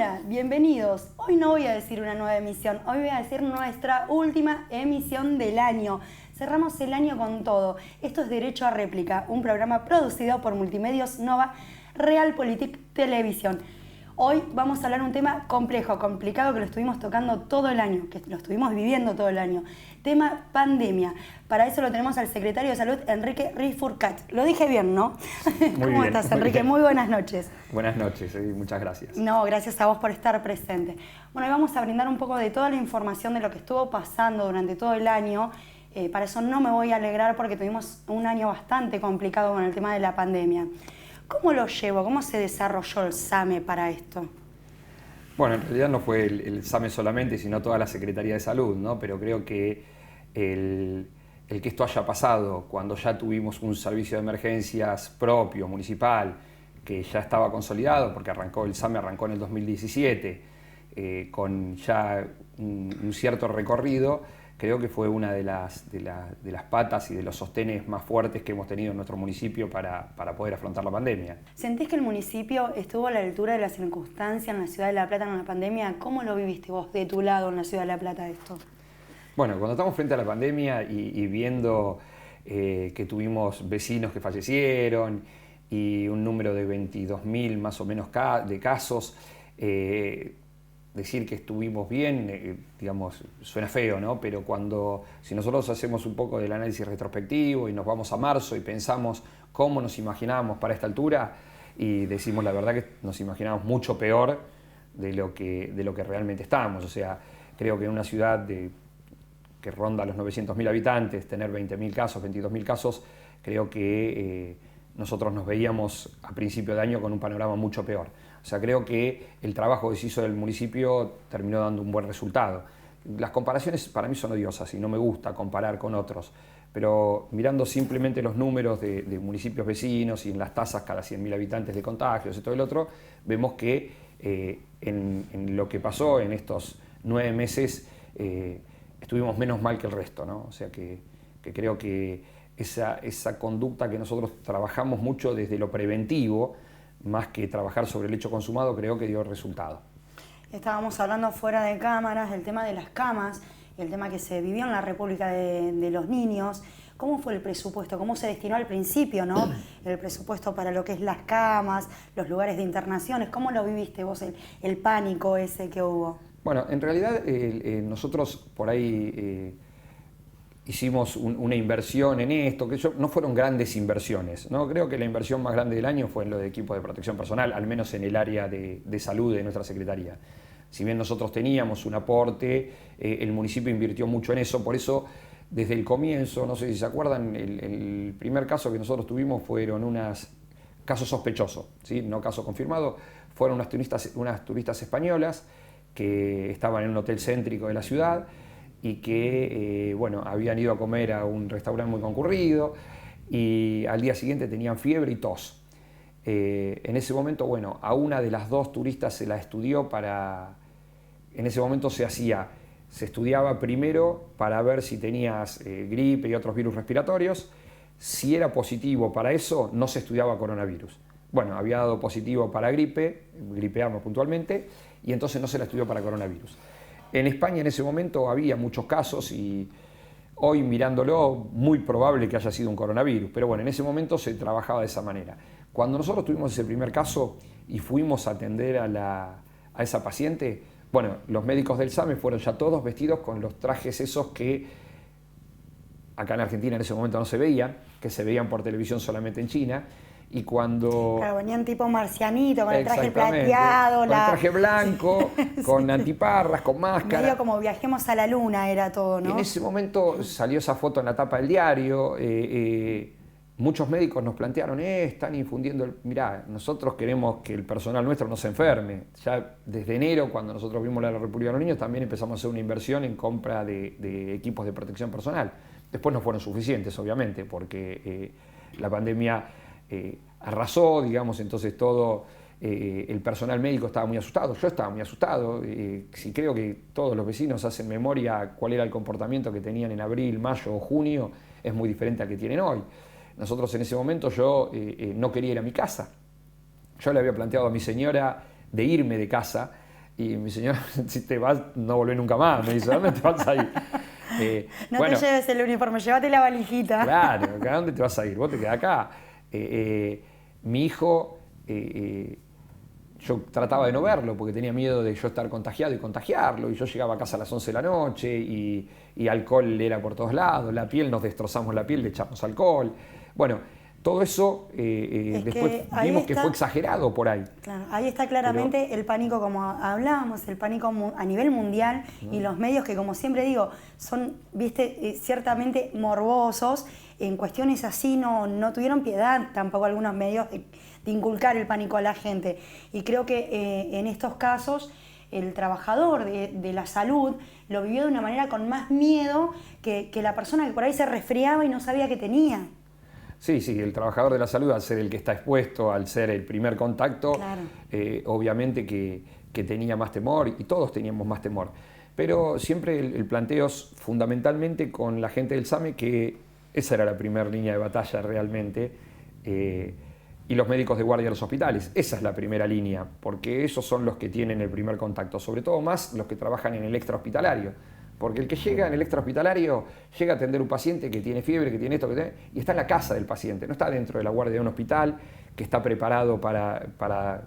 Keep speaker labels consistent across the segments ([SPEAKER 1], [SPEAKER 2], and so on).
[SPEAKER 1] Hola, bienvenidos. Hoy no voy a decir una nueva emisión, hoy voy a decir nuestra última emisión del año. Cerramos el año con todo. Esto es Derecho a Réplica, un programa producido por Multimedios Nova Realpolitik Televisión. Hoy vamos a hablar de un tema complejo, complicado, que lo estuvimos tocando todo el año, que lo estuvimos viviendo todo el año. Tema pandemia. Para eso lo tenemos al secretario de Salud, Enrique Rifurcat. Lo dije bien, ¿no? ¿Cómo estás, Enrique? Muy buenas noches.
[SPEAKER 2] Buenas noches y muchas gracias.
[SPEAKER 1] No, gracias a vos por estar presente. Bueno, hoy vamos a brindar un poco de toda la información de lo que estuvo pasando durante todo el año. Para eso no me voy a alegrar porque tuvimos un año bastante complicado con el tema de la pandemia. ¿Cómo lo llevo? ¿Cómo se desarrolló el SAME para esto?
[SPEAKER 2] Bueno, en realidad no fue el SAME solamente, sino toda la Secretaría de Salud, ¿no? Pero creo que el que esto haya pasado cuando ya tuvimos un servicio de emergencias propio, municipal, que ya estaba consolidado, porque el SAME arrancó en el 2017, con ya un cierto recorrido, creo que fue una de las patas y de los sostenes más fuertes que hemos tenido en nuestro municipio para poder afrontar la pandemia.
[SPEAKER 1] ¿Sentís que el municipio estuvo a la altura de las circunstancias en la ciudad de La Plata en la pandemia? ¿Cómo lo viviste vos de tu lado en la ciudad de La Plata esto?
[SPEAKER 2] Bueno, cuando estamos frente a la pandemia y viendo que tuvimos vecinos que fallecieron y un número de 22.000 más o menos de casos, decir que estuvimos bien, digamos, suena feo, ¿no? Pero si nosotros hacemos un poco del análisis retrospectivo y nos vamos a marzo y pensamos cómo nos imaginábamos para esta altura, y decimos la verdad que nos imaginábamos mucho peor de lo que realmente estábamos. O sea, creo que en una ciudad que ronda los 900.000 habitantes, tener 20.000 casos, 22.000 casos, creo que nosotros nos veíamos a principio de año con un panorama mucho peor. O sea, creo que el trabajo que se hizo del municipio terminó dando un buen resultado. Las comparaciones para mí son odiosas y no me gusta comparar con otros, pero mirando simplemente los números de municipios vecinos y en las tasas cada 100.000 habitantes de contagios y todo el otro, vemos que en lo que pasó en estos 9 meses estuvimos menos mal que el resto, ¿no? O sea que creo que esa conducta que nosotros trabajamos mucho desde lo preventivo, más que trabajar sobre el hecho consumado, creo que dio resultado.
[SPEAKER 1] Estábamos hablando fuera de cámaras del tema de las camas, el tema que se vivió en la República de los Niños. ¿Cómo fue el presupuesto? ¿Cómo se destinó al principio, no? El presupuesto para lo que es las camas, los lugares de internaciones. ¿Cómo lo viviste vos, el pánico ese que hubo?
[SPEAKER 2] Bueno, en realidad nosotros por ahí hicimos una inversión en esto, que no fueron grandes inversiones, ¿no? Creo que la inversión más grande del año fue en lo de equipo de protección personal, al menos en el área de salud de nuestra Secretaría. Si bien nosotros teníamos un aporte, el municipio invirtió mucho en eso, por eso desde el comienzo, no sé si se acuerdan, el primer caso que nosotros tuvimos fueron unos casos sospechosos, ¿sí? No caso confirmado, fueron unas turistas españolas que estaban en un hotel céntrico de la ciudad y que habían ido a comer a un restaurante muy concurrido y al día siguiente tenían fiebre y tos. En ese momento, a una de las dos turistas se la estudió en ese momento se estudiaba primero para ver si tenías gripe y otros virus respiratorios. Si era positivo para eso, no se estudiaba coronavirus. Bueno, había dado positivo para gripe A puntualmente, y entonces no se la estudió para coronavirus. En España en ese momento había muchos casos y hoy mirándolo muy probable que haya sido un coronavirus, pero bueno, en ese momento se trabajaba de esa manera. Cuando nosotros tuvimos ese primer caso y fuimos a atender a esa paciente, los médicos del SAME fueron ya todos vestidos con los trajes esos que acá en Argentina en ese momento no se veían, que se veían por televisión solamente en China. Y cuando...
[SPEAKER 1] Claro, venían tipo marcianito, con el traje plateado.
[SPEAKER 2] Con el traje blanco, con antiparras, con máscara.
[SPEAKER 1] Medio como viajemos a la luna era todo, ¿no?
[SPEAKER 2] En ese momento salió esa foto en la tapa del diario. Muchos médicos nos plantearon, están infundiendo... Mirá, nosotros queremos que el personal nuestro no se enferme. Ya desde enero, cuando nosotros vimos la República de los Niños, también empezamos a hacer una inversión en compra de equipos de protección personal. Después no fueron suficientes, obviamente, porque la pandemia... arrasó, digamos, entonces todo el personal médico estaba muy asustado, yo estaba muy asustado, si creo que todos los vecinos hacen memoria cuál era el comportamiento que tenían en abril, mayo o junio, es muy diferente al que tienen hoy. Nosotros en ese momento yo no quería ir a mi casa, yo le había planteado a mi señora de irme de casa Y mi señora, si te vas, no volvés nunca más. Me dice, ¿a dónde te vas a ir?
[SPEAKER 1] No te lleves el uniforme, llévate la valijita.
[SPEAKER 2] Claro, ¿a dónde te vas a ir? Vos te quedás acá. Mi hijo, yo trataba de no verlo porque tenía miedo de yo estar contagiado y contagiarlo. Y yo llegaba a casa a las 11 de la noche y alcohol era por todos lados. La piel, nos destrozamos la piel, le echamos alcohol. Bueno, todo eso después vimos que fue exagerado por ahí.
[SPEAKER 1] Claro, ahí está claramente el pánico, como hablábamos, el pánico a nivel mundial y los medios que, como siempre digo, son, viste, ciertamente morbosos. En cuestiones así no tuvieron piedad tampoco algunos medios de inculcar el pánico a la gente. Y creo que en estos casos el trabajador de la salud lo vivió de una manera con más miedo que la persona que por ahí se resfriaba y no sabía que tenía.
[SPEAKER 2] Sí, el trabajador de la salud, al ser el que está expuesto, al ser el primer contacto,
[SPEAKER 1] claro.
[SPEAKER 2] Obviamente que tenía más temor y todos teníamos más temor. Pero siempre el planteo es fundamentalmente con la gente del SAME, que esa era la primera línea de batalla realmente, y los médicos de guardia de los hospitales. Esa es la primera línea, porque esos son los que tienen el primer contacto, sobre todo más los que trabajan en el extrahospitalario. Porque el que llega en el extrahospitalario llega a atender un paciente que tiene fiebre, que tiene esto, y está en la casa del paciente, no está dentro de la guardia de un hospital, que está preparado para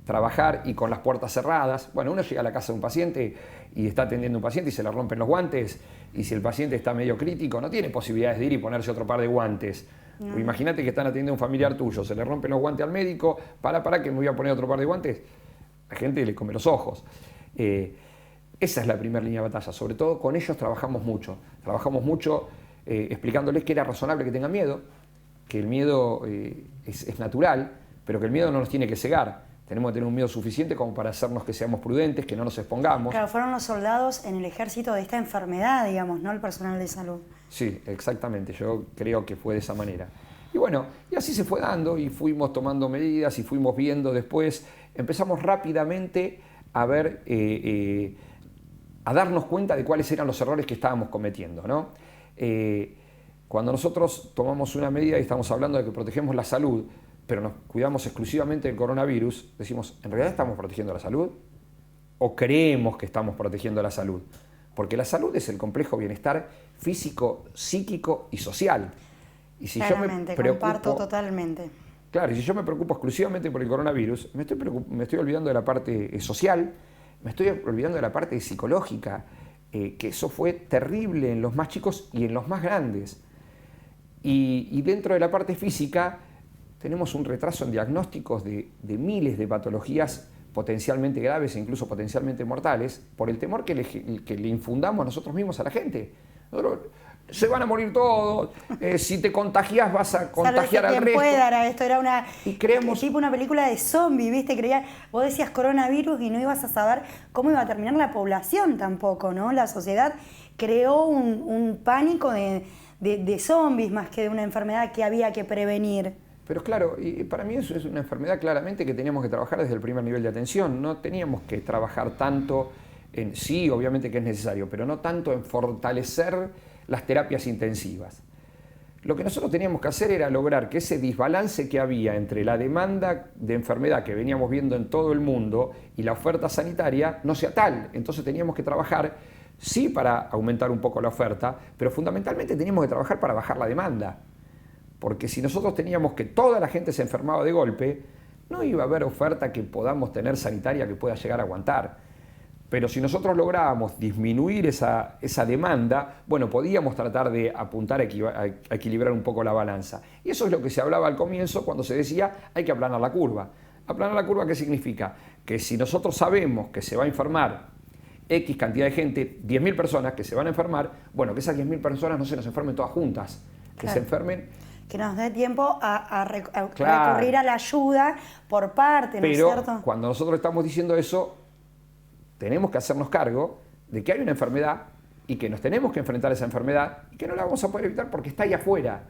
[SPEAKER 2] trabajar y con las puertas cerradas. Bueno, uno llega a la casa de un paciente y está atendiendo a un paciente y se le rompen los guantes, y si el paciente está medio crítico, no tiene posibilidades de ir y ponerse otro par de guantes. No. Imagínate que están atendiendo a un familiar tuyo, se le rompen los guantes al médico, para que me voy a poner otro par de guantes. La gente le come los ojos. Esa es la primera línea de batalla, sobre todo con ellos trabajamos mucho explicándoles que era razonable que tengan miedo, que el miedo es natural, pero que el miedo no nos tiene que cegar. Tenemos que tener un miedo suficiente como para hacernos que seamos prudentes, que no nos expongamos.
[SPEAKER 1] Claro, fueron los soldados en el ejército de esta enfermedad, digamos, ¿no? El personal de salud.
[SPEAKER 2] Sí, exactamente, yo creo que fue de esa manera. Y bueno, y así se fue dando y fuimos tomando medidas y fuimos viendo después, empezamos rápidamente a ver... a darnos cuenta de cuáles eran los errores que estábamos cometiendo, ¿no? Cuando nosotros tomamos una medida y estamos hablando de que protegemos la salud, pero nos cuidamos exclusivamente del coronavirus, decimos, ¿en realidad estamos protegiendo la salud? ¿O creemos que estamos protegiendo la salud? Porque la salud es el complejo bienestar físico, psíquico y social. Y si
[SPEAKER 1] claramente, yo me comparto totalmente.
[SPEAKER 2] Claro, y si yo me preocupo exclusivamente por el coronavirus, me estoy olvidando de la parte social, me estoy olvidando de la parte psicológica, que eso fue terrible en los más chicos y en los más grandes. Y dentro de la parte física tenemos un retraso en diagnósticos de miles de patologías potencialmente graves e incluso potencialmente mortales por el temor que le infundamos nosotros mismos a la gente. Se van a morir todos, si te contagias vas a contagiar al resto.
[SPEAKER 1] Esto era una, tipo una película de zombies, ¿viste? Vos decías coronavirus y no ibas a saber cómo iba a terminar la población tampoco, ¿no? La sociedad creó un pánico de zombies más que de una enfermedad que había que prevenir.
[SPEAKER 2] Pero claro, y para mí eso es una enfermedad claramente que teníamos que trabajar desde el primer nivel de atención. No teníamos que trabajar tanto en, sí, obviamente que es necesario, pero no tanto en fortalecer las terapias intensivas. Lo que nosotros teníamos que hacer era lograr que ese desbalance que había entre la demanda de enfermedad que veníamos viendo en todo el mundo y la oferta sanitaria no sea tal. Entonces teníamos que trabajar, sí, para aumentar un poco la oferta, pero fundamentalmente teníamos que trabajar para bajar la demanda. Porque si nosotros teníamos que toda la gente se enfermaba de golpe, no iba a haber oferta que podamos tener sanitaria que pueda llegar a aguantar. Pero si nosotros lográbamos disminuir esa demanda, bueno, podíamos tratar de apuntar a equilibrar un poco la balanza. Y eso es lo que se hablaba al comienzo cuando se decía hay que aplanar la curva. ¿Aplanar la curva qué significa? Que si nosotros sabemos que se va a enfermar X cantidad de gente, 10.000 personas que se van a enfermar, bueno, que esas 10.000 personas no se nos enfermen todas juntas, que se enfermen...
[SPEAKER 1] Que nos dé tiempo a recurrir a la ayuda por parte, ¿no es cierto?
[SPEAKER 2] Pero cuando nosotros estamos diciendo eso, tenemos que hacernos cargo de que hay una enfermedad y que nos tenemos que enfrentar a esa enfermedad y que no la vamos a poder evitar porque está ahí afuera.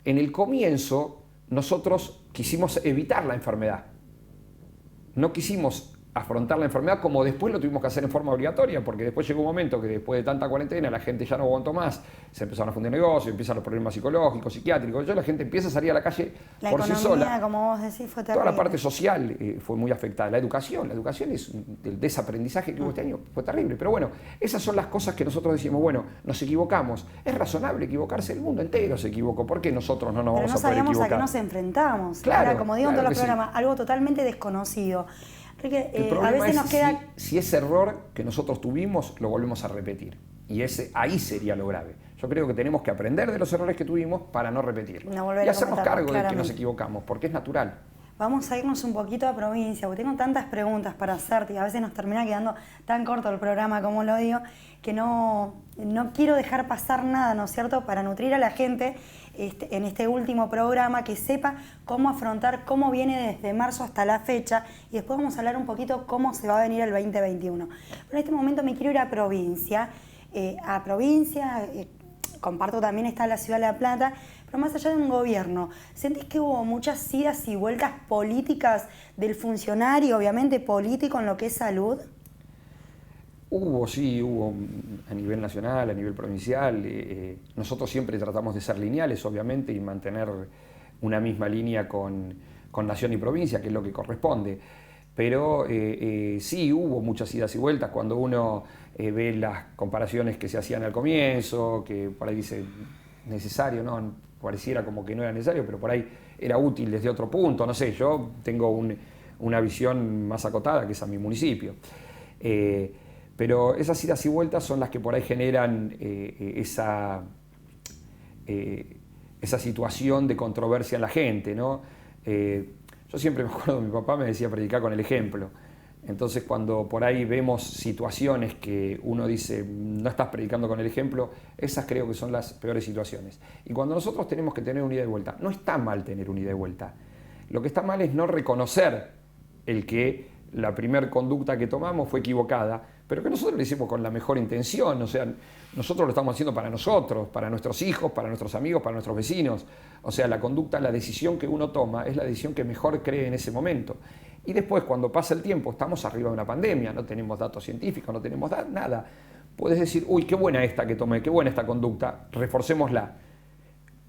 [SPEAKER 2] En el comienzo, nosotros quisimos evitar la enfermedad. No quisimos afrontar la enfermedad como después lo tuvimos que hacer en forma obligatoria, porque después llegó un momento que después de tanta cuarentena la gente ya no aguantó más, se empezaron a fundir negocios, empiezan los problemas psicológicos, psiquiátricos, la gente empieza a salir a la calle por sí sola.
[SPEAKER 1] La economía, como vos decís, fue terrible.
[SPEAKER 2] Toda la parte social fue muy afectada. La educación es el desaprendizaje que hubo este año, fue terrible. Pero bueno, esas son las cosas que nosotros decimos, bueno, nos equivocamos. Es razonable equivocarse, el mundo entero se equivocó. ¿Por qué nosotros no nos vamos a poder equivocar?
[SPEAKER 1] Pero no sabíamos a qué nos enfrentamos.
[SPEAKER 2] Claro,
[SPEAKER 1] ahora, como digo en todos los
[SPEAKER 2] sí.
[SPEAKER 1] programas, algo totalmente desconocido.
[SPEAKER 2] El problema
[SPEAKER 1] a veces nos queda...
[SPEAKER 2] si ese error que nosotros tuvimos lo volvemos a repetir. Y ahí sería lo grave. Yo creo que tenemos que aprender de los errores que tuvimos para no repetirlos. Y hacernos cargo de que nos equivocamos, porque es natural.
[SPEAKER 1] Vamos a irnos un poquito a provincia, porque tengo tantas preguntas para hacerte y a veces nos termina quedando tan corto el programa, como lo digo, que no quiero dejar pasar nada, ¿no es cierto?, para nutrir a la gente en este último programa, que sepa cómo afrontar, cómo viene desde marzo hasta la fecha, y después vamos a hablar un poquito cómo se va a venir el 2021. Pero en este momento me quiero ir a provincia, comparto también está la ciudad de La Plata, pero más allá de un gobierno, ¿sentís que hubo muchas idas y vueltas políticas del funcionario, obviamente político, en lo que es salud?
[SPEAKER 2] Hubo a nivel nacional, a nivel provincial. Nosotros siempre tratamos de ser lineales, obviamente, y mantener una misma línea con nación y provincia, que es lo que corresponde. Pero sí hubo muchas idas y vueltas cuando uno ve las comparaciones que se hacían al comienzo, que por ahí dice necesario, ¿no? Pareciera como que no era necesario, pero por ahí era útil desde otro punto. No sé, yo tengo una visión más acotada, que es a mi municipio. Pero esas idas y vueltas son las que por ahí generan esa situación de controversia en la gente, ¿no? Yo siempre me acuerdo, mi papá me decía predicar con el ejemplo. Entonces, cuando por ahí vemos situaciones que uno dice, no estás predicando con el ejemplo, esas creo que son las peores situaciones. Y cuando nosotros tenemos que tener un ida y vuelta, no está mal tener un ida y vuelta. Lo que está mal es no reconocer el que la primera conducta que tomamos fue equivocada, pero que nosotros lo hicimos con la mejor intención. O sea, nosotros lo estamos haciendo para nosotros, para nuestros hijos, para nuestros amigos, para nuestros vecinos. O sea, la conducta, la decisión que uno toma es la decisión que mejor cree en ese momento. Y después, cuando pasa el tiempo, estamos arriba de una pandemia, no tenemos datos científicos, no tenemos nada. Puedes decir, uy, qué buena esta que tomé, qué buena esta conducta, reforcémosla.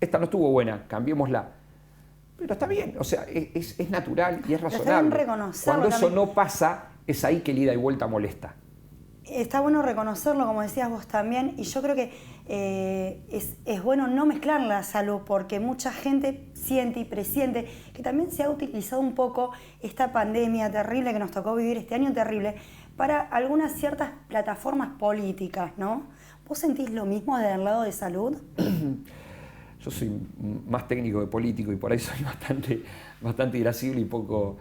[SPEAKER 2] Esta no estuvo buena, cambiémosla. Pero está bien, o sea, es natural y es razonable. Cuando eso no pasa, es ahí que el ida y vuelta molesta.
[SPEAKER 1] Está bueno reconocerlo, como decías vos también, y yo creo que es bueno no mezclar la salud, porque mucha gente siente y presiente que también se ha utilizado un poco esta pandemia terrible que nos tocó vivir, este año terrible, para algunas ciertas plataformas políticas, ¿no? ¿Vos sentís lo mismo del lado de salud?
[SPEAKER 2] Yo soy más técnico que político y por ahí soy bastante irascible y poco...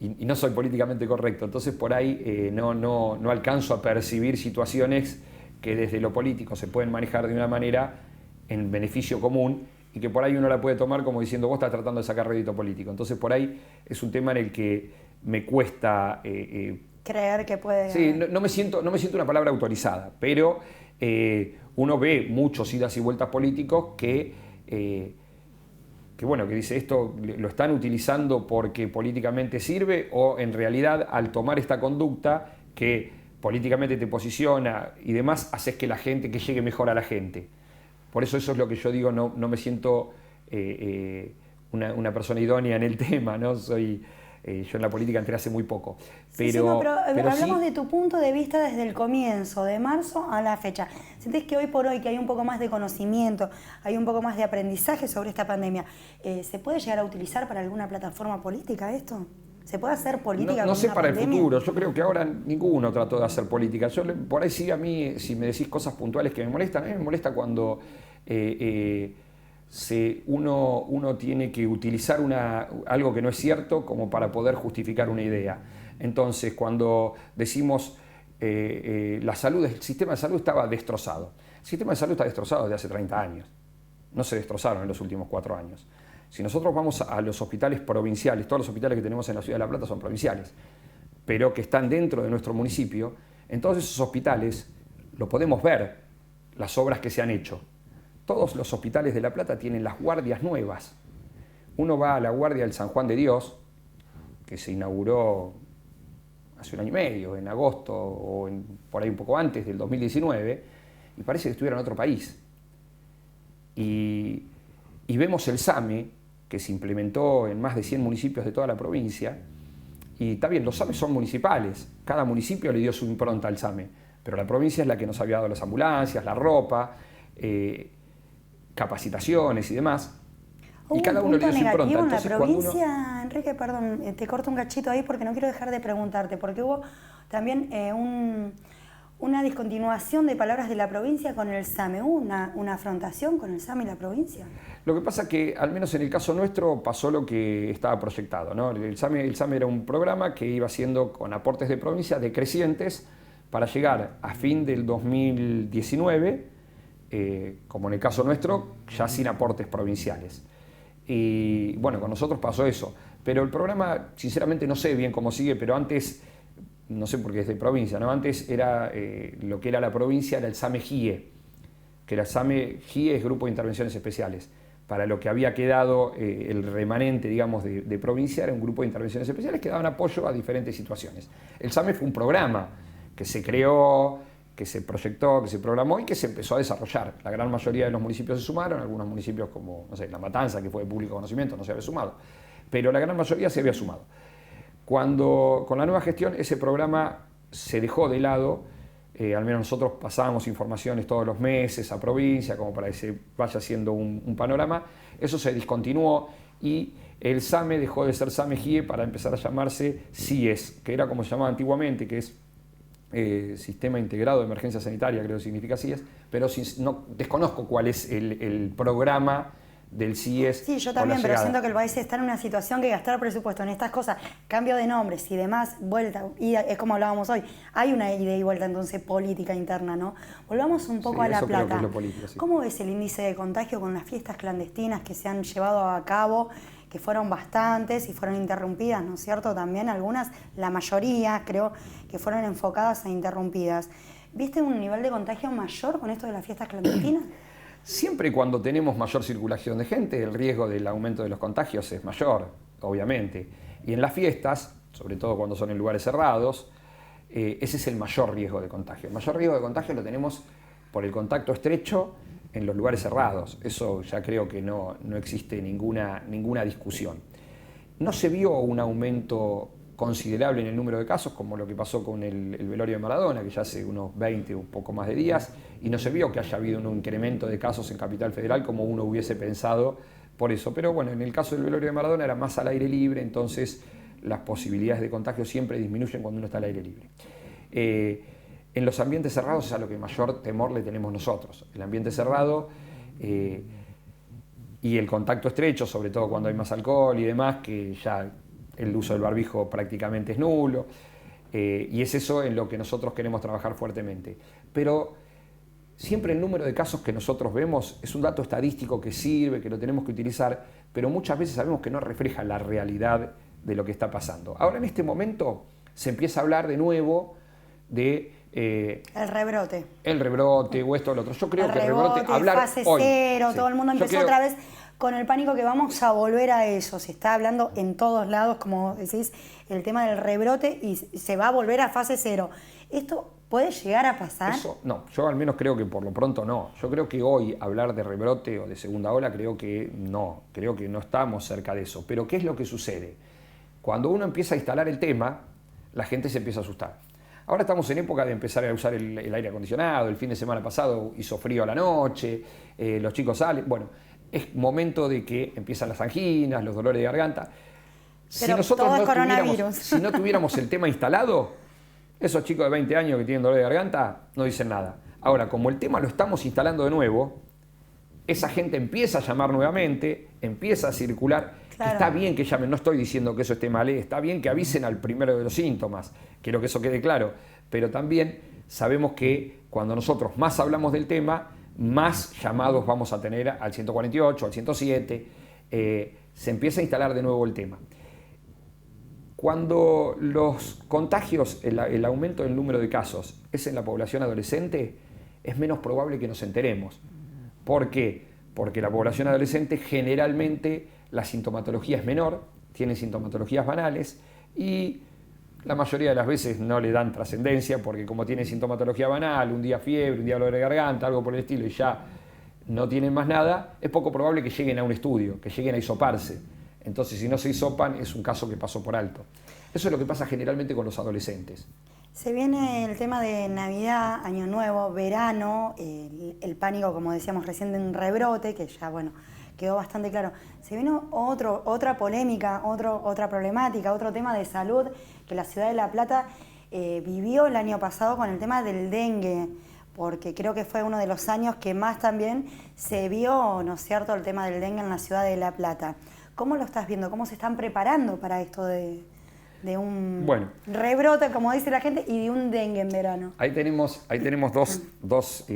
[SPEAKER 2] Y no soy políticamente correcto, entonces por ahí no alcanzo a percibir situaciones que desde lo político se pueden manejar de una manera en beneficio común y que por ahí uno la puede tomar como diciendo vos estás tratando de sacar rédito político. Entonces por ahí es un tema en el que me cuesta...
[SPEAKER 1] creer que puede...
[SPEAKER 2] Sí, no me siento una palabra autorizada, pero uno ve muchos idas y vueltas políticos que dice esto lo están utilizando porque políticamente sirve o en realidad al tomar esta conducta que políticamente te posiciona y demás, haces que llegue mejor a la gente. Por eso es lo que yo digo, no me siento una persona idónea en el tema, ¿no? Yo en la política entré hace muy poco. Pero
[SPEAKER 1] hablamos
[SPEAKER 2] sí,
[SPEAKER 1] de tu punto de vista desde el comienzo, de marzo a la fecha. ¿Sentís que hoy por hoy que hay un poco más de conocimiento, hay un poco más de aprendizaje sobre esta pandemia, ¿se puede llegar a utilizar para alguna plataforma política esto? ¿Se puede hacer política
[SPEAKER 2] no
[SPEAKER 1] con
[SPEAKER 2] sé
[SPEAKER 1] una
[SPEAKER 2] para
[SPEAKER 1] pandemia?
[SPEAKER 2] el futuro, yo creo que ahora ninguno trató de hacer política. Por ahí sí, a mí, si me decís cosas puntuales que me molestan, a mí me molesta cuando uno tiene que utilizar algo que no es cierto como para poder justificar una idea. Entonces, cuando decimos el sistema de salud estaba destrozado. El sistema de salud está destrozado desde hace 30 años. No se destrozaron en los últimos 4 años. Si nosotros vamos a los hospitales provinciales, todos los hospitales que tenemos en la ciudad de La Plata son provinciales, pero que están dentro de nuestro municipio, en todos esos hospitales lo podemos ver, las obras que se han hecho. Todos los hospitales de La Plata tienen las guardias nuevas. Uno va a la guardia del San Juan de Dios, que se inauguró hace un año y medio, en agosto o por ahí un poco antes del 2019, y parece que estuviera en otro país. Y vemos el SAME, que se implementó en más de 100 municipios de toda la provincia, y está bien, los SAMEs son municipales, cada municipio le dio su impronta al SAME, pero la provincia es la que nos había dado las ambulancias, la ropa, capacitaciones y demás.
[SPEAKER 1] ¿Hubo
[SPEAKER 2] Y cada
[SPEAKER 1] un
[SPEAKER 2] uno le
[SPEAKER 1] punto
[SPEAKER 2] dio su impronta.
[SPEAKER 1] negativo en la
[SPEAKER 2] Entonces, cuando
[SPEAKER 1] provincia? Enrique, perdón, te corto un cachito ahí porque no quiero dejar de preguntarte, porque hubo también una discontinuación de palabras de la provincia con el SAME. ¿Hubo una afrontación con el SAME y la provincia?
[SPEAKER 2] Lo que pasa es que, al menos en el caso nuestro, pasó lo que estaba proyectado, ¿no? El SAME era un programa que iba haciendo con aportes de provincia decrecientes para llegar a fin del 2019, como en el caso nuestro, ya sin aportes provinciales. Y bueno, con nosotros pasó eso. Pero el programa, sinceramente no sé bien cómo sigue, pero antes, no sé por qué es de provincia, ¿no? Antes era lo que era la provincia, era el SAME GIE, que era SAME GIE, es Grupo de Intervenciones Especiales. Para lo que había quedado el remanente, digamos, de provincia, era un grupo de intervenciones especiales que daban apoyo a diferentes situaciones. El SAME fue un programa que se creó, que se proyectó, que se programó y que se empezó a desarrollar. La gran mayoría de los municipios se sumaron, algunos municipios como, no sé, La Matanza, que fue de público conocimiento, no se había sumado, pero la gran mayoría se había sumado. Cuando, con la nueva gestión, ese programa se dejó de lado, al menos nosotros pasábamos informaciones todos los meses a provincia, como para que se vaya haciendo un panorama, eso se discontinuó y el SAME dejó de ser SAME GIE para empezar a llamarse CIES, que era como se llamaba antiguamente, que es Sistema Integrado de Emergencia Sanitaria, creo que significa CIES, pero no, desconozco cuál es el programa del CIES.
[SPEAKER 1] Sí, yo también, pero siento que el país está en una situación que gastar presupuesto en estas cosas, cambio de nombres y demás, vuelta, y es como hablábamos hoy, hay una ida y vuelta entonces política interna, ¿no? Volvamos un poco a La Plata.
[SPEAKER 2] Creo que es lo político, sí.
[SPEAKER 1] ¿Cómo ves el índice de contagio con las fiestas clandestinas que se han llevado a cabo, que fueron bastantes y fueron interrumpidas, ¿no es cierto? También algunas, la mayoría creo que fueron enfocadas e interrumpidas. ¿Viste un nivel de contagio mayor con esto de las fiestas clandestinas?
[SPEAKER 2] Siempre y cuando tenemos mayor circulación de gente, el riesgo del aumento de los contagios es mayor, obviamente. Y en las fiestas, sobre todo cuando son en lugares cerrados, ese es el mayor riesgo de contagio. El mayor riesgo de contagio lo tenemos por el contacto estrecho en los lugares cerrados. Eso ya creo que no existe ninguna discusión. No se vio un aumento considerable en el número de casos, como lo que pasó con el velorio de Maradona, que ya hace unos 20 o un poco más de días, y no se vio que haya habido un incremento de casos en Capital Federal como uno hubiese pensado por eso. Pero bueno, en el caso del velorio de Maradona era más al aire libre, entonces las posibilidades de contagio siempre disminuyen cuando uno está al aire libre. En los ambientes cerrados es a lo que mayor temor le tenemos nosotros. El ambiente cerrado y el contacto estrecho, sobre todo cuando hay más alcohol y demás, que ya el uso del barbijo prácticamente es nulo, y es eso en lo que nosotros queremos trabajar fuertemente. Pero siempre el número de casos que nosotros vemos es un dato estadístico que sirve, que lo tenemos que utilizar, pero muchas veces sabemos que no refleja la realidad de lo que está pasando. Ahora en este momento se empieza a hablar de nuevo de
[SPEAKER 1] el rebrote.
[SPEAKER 2] El rebrote o esto o lo otro. Yo creo que el
[SPEAKER 1] rebote,
[SPEAKER 2] hablar
[SPEAKER 1] fase
[SPEAKER 2] hoy,
[SPEAKER 1] cero,
[SPEAKER 2] sí.
[SPEAKER 1] Todo el mundo empezó otra vez con el pánico que vamos a volver a eso. Se está hablando en todos lados, como decís, el tema del rebrote y se va a volver a fase cero. ¿Esto puede llegar a pasar?
[SPEAKER 2] Eso, no, yo al menos creo que por lo pronto no. Yo creo que hoy hablar de rebrote o de segunda ola creo que no estamos cerca de eso. Pero ¿qué es lo que sucede? Cuando uno empieza a instalar el tema, la gente se empieza a asustar. Ahora estamos en época de empezar a usar el aire acondicionado, el fin de semana pasado hizo frío a la noche, los chicos salen, bueno, es momento de que empiezan las anginas, los dolores de garganta. Si nosotros no tuviéramos el tema instalado, esos chicos de 20 años que tienen dolor de garganta no dicen nada. Ahora, como el tema lo estamos instalando de nuevo, esa gente empieza a llamar nuevamente, empieza a circular. Claro. Está bien que llamen, no estoy diciendo que eso esté mal, está bien que avisen al primero de los síntomas, quiero que eso quede claro, pero también sabemos que cuando nosotros más hablamos del tema, más llamados vamos a tener al 148, al 107, se empieza a instalar de nuevo el tema. Cuando los contagios, el aumento del número de casos es en la población adolescente, es menos probable que nos enteremos. ¿Por qué? Porque la población adolescente generalmente la sintomatología es menor, tienen sintomatologías banales y La mayoría de las veces no le dan trascendencia porque como tiene sintomatología banal, un día fiebre, un día dolor de garganta, algo por el estilo y ya no tienen más nada, es poco probable que lleguen a un estudio, que lleguen a hisoparse. Entonces, si no se hisopan, es un caso que pasó por alto. Eso es lo que pasa generalmente con los adolescentes.
[SPEAKER 1] Se viene el tema de Navidad, Año Nuevo, verano, el pánico, como decíamos recién, de un rebrote, que ya, bueno, quedó bastante claro. Se viene otra polémica, otra problemática, otro tema de salud que la ciudad de La Plata vivió el año pasado con el tema del dengue, porque creo que fue uno de los años que más también se vio, ¿no es cierto?, el tema del dengue en la ciudad de La Plata. ¿Cómo lo estás viendo? ¿Cómo se están preparando para esto de un rebrote, como dice la gente, y de un dengue en verano?
[SPEAKER 2] Ahí tenemos dos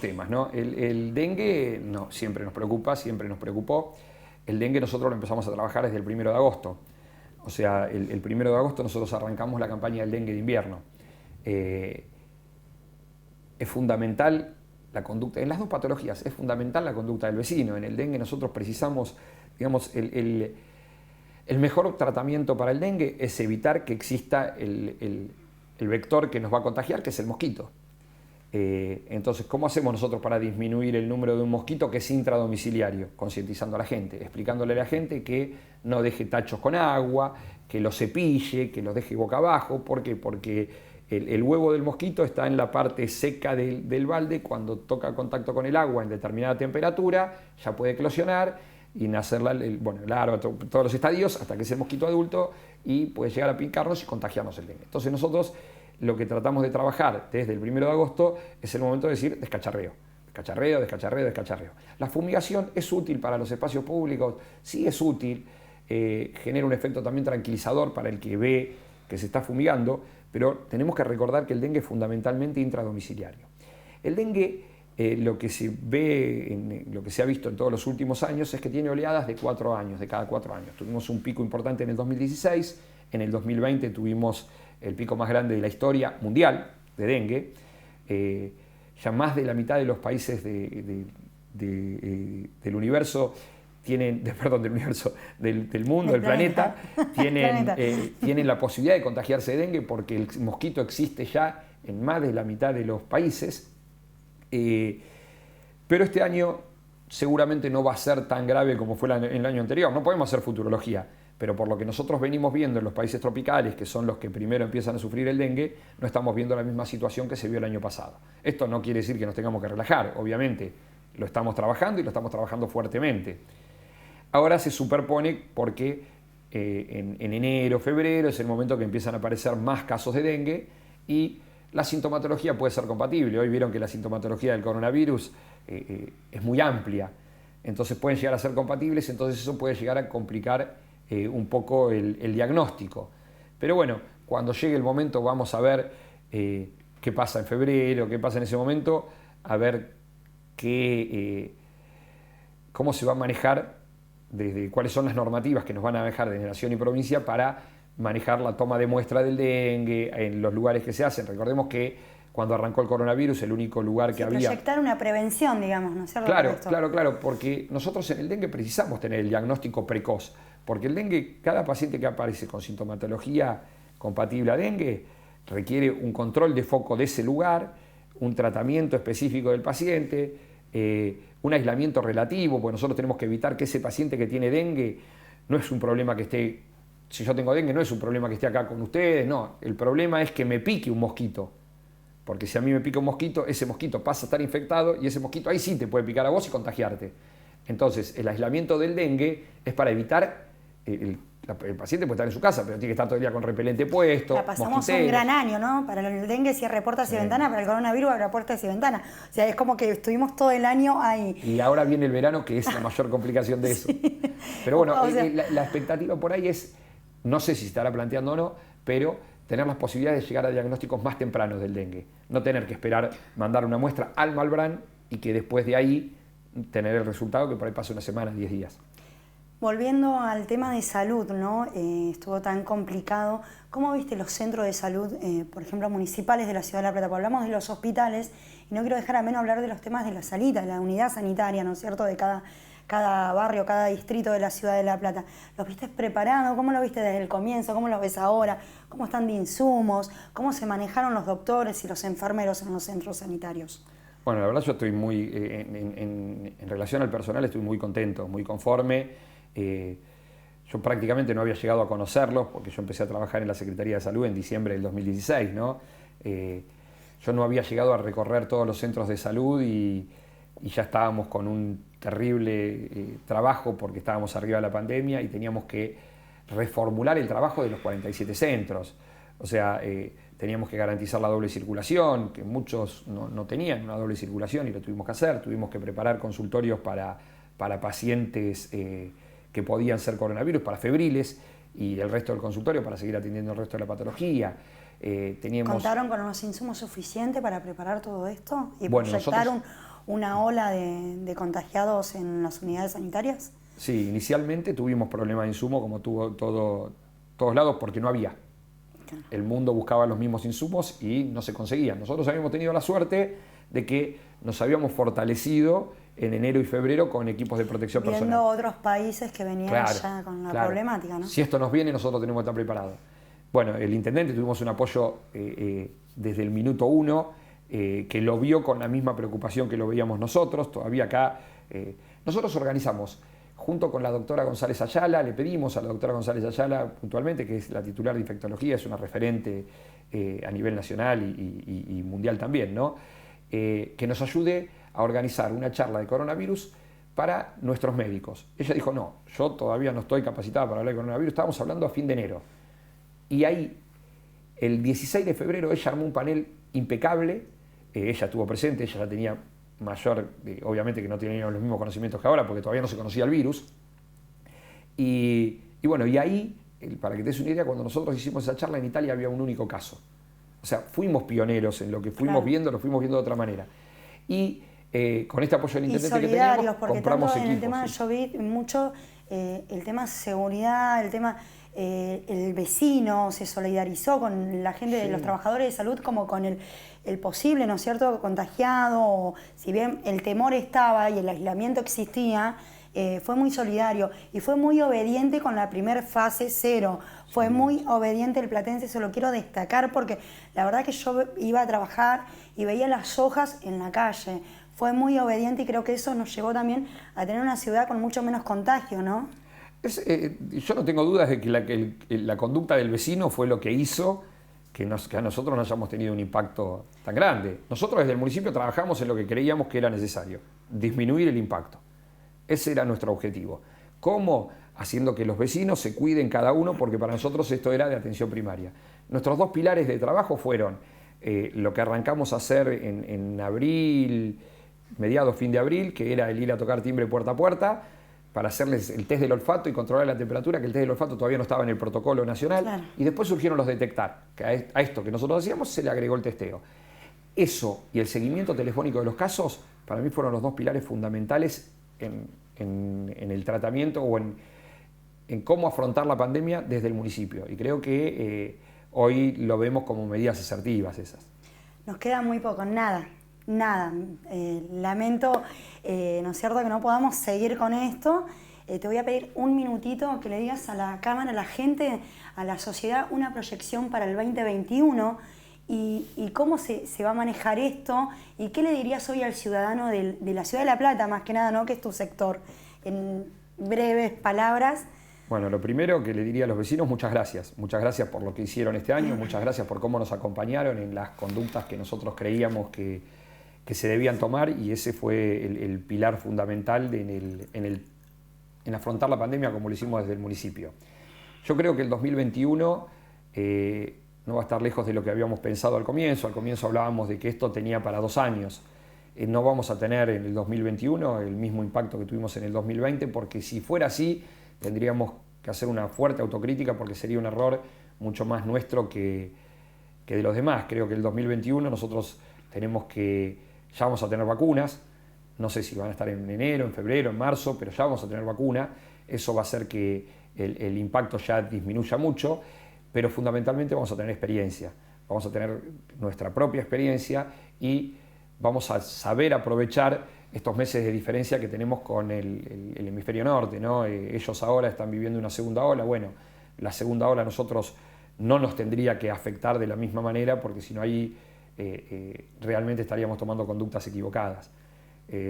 [SPEAKER 2] temas, ¿no? El dengue siempre nos preocupa, siempre nos preocupó. El dengue nosotros lo empezamos a trabajar desde el 1 de agosto. O sea, el 1 de agosto nosotros arrancamos la campaña del dengue de invierno. Es fundamental la conducta, en las dos patologías, es fundamental la conducta del vecino. En el dengue nosotros precisamos, digamos, el mejor tratamiento para el dengue es evitar que exista el vector que nos va a contagiar, que es el mosquito. Entonces, ¿cómo hacemos nosotros para disminuir el número de un mosquito que es intradomiciliario? Concientizando a la gente, explicándole a la gente que no deje tachos con agua, que los cepille, que los deje boca abajo. ¿Por qué? Porque el huevo del mosquito está en la parte seca del balde. Cuando toca contacto con el agua en determinada temperatura, ya puede eclosionar y nacer la larva, todos los estadios, hasta que es el mosquito adulto y puede llegar a picarnos y contagiarnos el dengue. Entonces nosotros lo que tratamos de trabajar desde el 1 de agosto es el momento de decir descacharreo. Descacharreo, descacharreo, descacharreo. La fumigación es útil para los espacios públicos, sí es útil, genera un efecto también tranquilizador para el que ve que se está fumigando, pero tenemos que recordar que el dengue es fundamentalmente intradomiciliario. El dengue, lo que se ve, lo que se ha visto en todos los últimos años es que tiene oleadas de 4 años, de cada 4 años. Tuvimos un pico importante en el 2016, en el 2020 tuvimos el pico más grande de la historia mundial de dengue. Ya más de la mitad de los países del universo del mundo, del planeta, tienen la posibilidad de contagiarse de dengue porque el mosquito existe ya en más de la mitad de los países. Pero este año seguramente no va a ser tan grave como fue en el año anterior. No podemos hacer futurología, pero por lo que nosotros venimos viendo en los países tropicales, que son los que primero empiezan a sufrir el dengue, no estamos viendo la misma situación que se vio el año pasado. Esto no quiere decir que nos tengamos que relajar, obviamente. Lo estamos trabajando y lo estamos trabajando fuertemente. Ahora se superpone porque en enero, febrero es el momento que empiezan a aparecer más casos de dengue y la sintomatología puede ser compatible. Hoy vieron que la sintomatología del coronavirus es muy amplia, entonces pueden llegar a ser compatibles, entonces eso puede llegar a complicar un poco el diagnóstico. Pero bueno, cuando llegue el momento vamos a ver qué pasa en febrero, qué pasa en ese momento, a ver cómo se va a manejar, desde cuáles son las normativas que nos van a manejar de nación y provincia para manejar la toma de muestra del dengue en los lugares que se hacen. Recordemos que cuando arrancó el coronavirus, el único lugar que había...
[SPEAKER 1] proyectar una prevención, digamos, ¿no es cierto?
[SPEAKER 2] Claro, porque nosotros en el dengue precisamos tener el diagnóstico precoz, porque el dengue, cada paciente que aparece con sintomatología compatible a dengue, requiere un control de foco de ese lugar, un tratamiento específico del paciente, un aislamiento relativo, porque nosotros tenemos que evitar que ese paciente que tiene dengue no es un problema que esté, si yo tengo dengue no es un problema que esté acá con ustedes, no, el problema es que me pique un mosquito, porque si a mí me pica un mosquito, ese mosquito pasa a estar infectado y ese mosquito ahí sí te puede picar a vos y contagiarte. Entonces, el aislamiento del dengue es para evitar, el paciente puede estar en su casa, pero tiene que estar todo el día con repelente puesto.
[SPEAKER 1] La pasamos un gran año, ¿no? Para el dengue cierre puertas y ventanas, para el coronavirus abre puertas y ventanas. O sea, es como que estuvimos todo el año ahí.
[SPEAKER 2] Y ahora viene el verano, que es la mayor complicación de eso. Sí. Pero bueno, la expectativa por ahí es, no sé si se estará planteando o no, pero tener las posibilidades de llegar a diagnósticos más tempranos del dengue. No tener que esperar mandar una muestra al Malbrán y que después de ahí tener el resultado que por ahí pasa una semana, 10 días.
[SPEAKER 1] Volviendo al tema de salud, ¿no? Estuvo tan complicado. ¿Cómo viste los centros de salud, por ejemplo, municipales de la Ciudad de La Plata? Porque hablamos de los hospitales y no quiero dejar a menos hablar de los temas de la salita, de la unidad sanitaria, ¿no es cierto?, de cada cada barrio, cada distrito de la ciudad de La Plata. ¿Los viste preparados? ¿Cómo lo viste desde el comienzo? ¿Cómo los ves ahora? ¿Cómo están de insumos? ¿Cómo se manejaron los doctores y los enfermeros en los centros sanitarios?
[SPEAKER 2] Bueno, la verdad yo estoy muy, en relación al personal estoy muy contento, muy conforme. Yo prácticamente no había llegado a conocerlos porque yo empecé a trabajar en la Secretaría de Salud en diciembre del 2016, ¿no? Yo no había llegado a recorrer todos los centros de salud y ya estábamos con un terrible trabajo porque estábamos arriba de la pandemia y teníamos que reformular el trabajo de los 47 centros. O sea, teníamos que garantizar la doble circulación, que muchos no tenían una doble circulación y lo tuvimos que hacer. Tuvimos que preparar consultorios para pacientes que podían ser coronavirus, para febriles, y el resto del consultorio para seguir atendiendo el resto de la patología.
[SPEAKER 1] ¿Contaron con unos insumos suficientes para preparar todo esto y
[SPEAKER 2] bueno,
[SPEAKER 1] proyectar una ola de contagiados en las unidades sanitarias?
[SPEAKER 2] Sí, inicialmente tuvimos problemas de insumo como tuvo todos lados porque no había. El mundo buscaba los mismos insumos y no se conseguían. Nosotros habíamos tenido la suerte de que nos habíamos fortalecido en enero y febrero con equipos de protección personal.
[SPEAKER 1] Viendo otros países que venían ya con la problemática, ¿no?
[SPEAKER 2] Si esto nos viene, nosotros tenemos que estar preparados. Bueno, el intendente tuvimos un apoyo desde el minuto 1, que lo vio con la misma preocupación que lo veíamos nosotros. Todavía acá, nosotros organizamos, junto con la doctora González Ayala, le pedimos a la doctora González Ayala puntualmente, que es la titular de infectología, es una referente a nivel nacional y mundial también, ¿no? Que nos ayude a organizar una charla de coronavirus para nuestros médicos. Ella dijo, no, yo todavía no estoy capacitada para hablar de coronavirus, estábamos hablando a fin de enero. Y ahí, el 16 de febrero, ella armó un panel impecable, ella estuvo presente, ella ya tenía mayor, obviamente que no tenía los mismos conocimientos que ahora, porque todavía no se conocía el virus. Y bueno, y ahí, para que te des una idea, cuando nosotros hicimos esa charla en Italia había un único caso. O sea, fuimos pioneros en lo que fuimos viendo, lo fuimos viendo de otra manera. Y con este apoyo del intendente que teníamos, compramos equipos.
[SPEAKER 1] En el tema, yo vi mucho el tema seguridad, el tema... el vecino se solidarizó con la gente de los trabajadores de salud como con el posible, ¿no es cierto?, contagiado, o, si bien el temor estaba y el aislamiento existía, fue muy solidario y fue muy obediente con la primer fase 0. Fue muy obediente el platense, eso lo quiero destacar porque la verdad que yo iba a trabajar y veía las hojas en la calle. Fue muy obediente y creo que eso nos llevó también a tener una ciudad con mucho menos contagio, ¿no?
[SPEAKER 2] Yo no tengo dudas de que la conducta del vecino fue lo que hizo que a nosotros no hayamos tenido un impacto tan grande. Nosotros desde el municipio trabajamos en lo que creíamos que era necesario, disminuir el impacto. Ese era nuestro objetivo. ¿Cómo? Haciendo que los vecinos se cuiden cada uno, porque para nosotros esto era de atención primaria. Nuestros dos pilares de trabajo fueron lo que arrancamos a hacer en abril, mediados, fin de abril, que era el ir a tocar timbre puerta a puerta, para hacerles el test del olfato y controlar la temperatura, que el test del olfato todavía no estaba en el protocolo nacional. Claro. Y después surgieron los detectar, que a esto que nosotros hacíamos se le agregó el testeo. Eso y el seguimiento telefónico de los casos, para mí fueron los dos pilares fundamentales en el tratamiento o en cómo afrontar la pandemia desde el municipio. Y creo que hoy lo vemos como medidas asertivas esas.
[SPEAKER 1] Nos queda muy poco, nada. Lamento, ¿no es cierto?, que no podamos seguir con esto. Te voy a pedir un minutito que le digas a la cámara, a la gente, a la sociedad, una proyección para el 2021 y cómo se va a manejar esto y qué le dirías hoy al ciudadano de la ciudad de La Plata, más que nada, ¿no?, que es tu sector, en breves palabras.
[SPEAKER 2] Bueno, lo primero que le diría a los vecinos, muchas gracias por lo que hicieron este año, muchas gracias por cómo nos acompañaron en las conductas que nosotros creíamos que se debían tomar, y ese fue el pilar fundamental en afrontar la pandemia como lo hicimos desde el municipio. Yo creo que el 2021 no va a estar lejos de lo que habíamos pensado al comienzo. Al comienzo hablábamos de que esto tenía para 2 años. No vamos a tener en el 2021 el mismo impacto que tuvimos en el 2020, porque si fuera así tendríamos que hacer una fuerte autocrítica, porque sería un error mucho más nuestro que de los demás. Creo que el 2021 nosotros tenemos que... Ya vamos a tener vacunas, no sé si van a estar en enero, en febrero, en marzo, pero ya vamos a tener vacuna. Eso va a hacer que el impacto ya disminuya mucho, pero fundamentalmente vamos a tener experiencia. Vamos a tener nuestra propia experiencia y vamos a saber aprovechar estos meses de diferencia que tenemos con el hemisferio norte, ¿no? Ellos ahora están viviendo una segunda ola. Bueno, la segunda ola a nosotros no nos tendría que afectar de la misma manera, porque si no ahí realmente estaríamos tomando conductas equivocadas.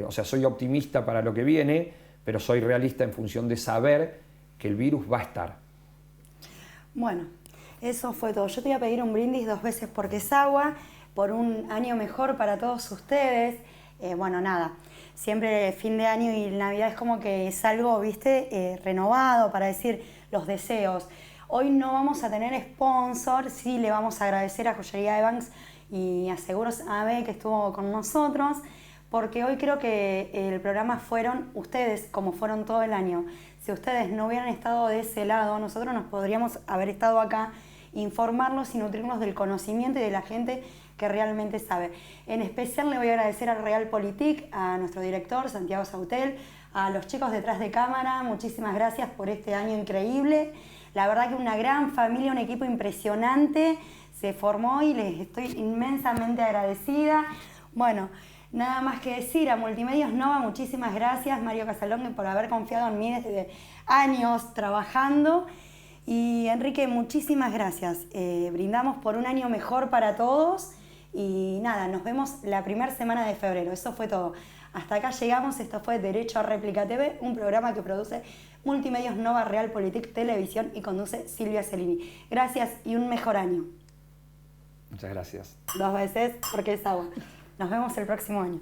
[SPEAKER 2] O sea, soy optimista para lo que viene, pero soy realista en función de saber que el virus va a estar.
[SPEAKER 1] Bueno, eso fue todo. Yo te voy a pedir un brindis 2 veces por Quesagua, por un año mejor para todos ustedes. Bueno, nada, siempre fin de año y Navidad es como que es algo, viste, renovado para decir los deseos. Hoy no vamos a tener sponsor, sí le vamos a agradecer a Joyería Evans y a Seguros AB que estuvo con nosotros, porque hoy creo que el programa fueron ustedes, como fueron todo el año. Si ustedes no hubieran estado de ese lado, nosotros nos podríamos haber estado acá, informarlos y nutrirnos del conocimiento y de la gente que realmente sabe. En especial le voy a agradecer al Realpolitik, a nuestro director Santiago Sautel, a los chicos detrás de cámara, muchísimas gracias por este año increíble. La verdad que una gran familia, un equipo impresionante se formó y les estoy inmensamente agradecida. Bueno, nada más que decir, a Multimedios Nova muchísimas gracias, Mario Casalongue, por haber confiado en mí desde años trabajando. Y Enrique, muchísimas gracias. Brindamos por un año mejor para todos y nada, nos vemos la primera semana de febrero. Eso fue todo. Hasta acá llegamos. Esto fue Derecho a Réplica TV, un programa que produce Multimedios Nova, Realpolitik Televisión y conduce Silvia Celini. Gracias y un mejor año.
[SPEAKER 2] Muchas gracias.
[SPEAKER 1] 2 veces porque es agua. Nos vemos el próximo año.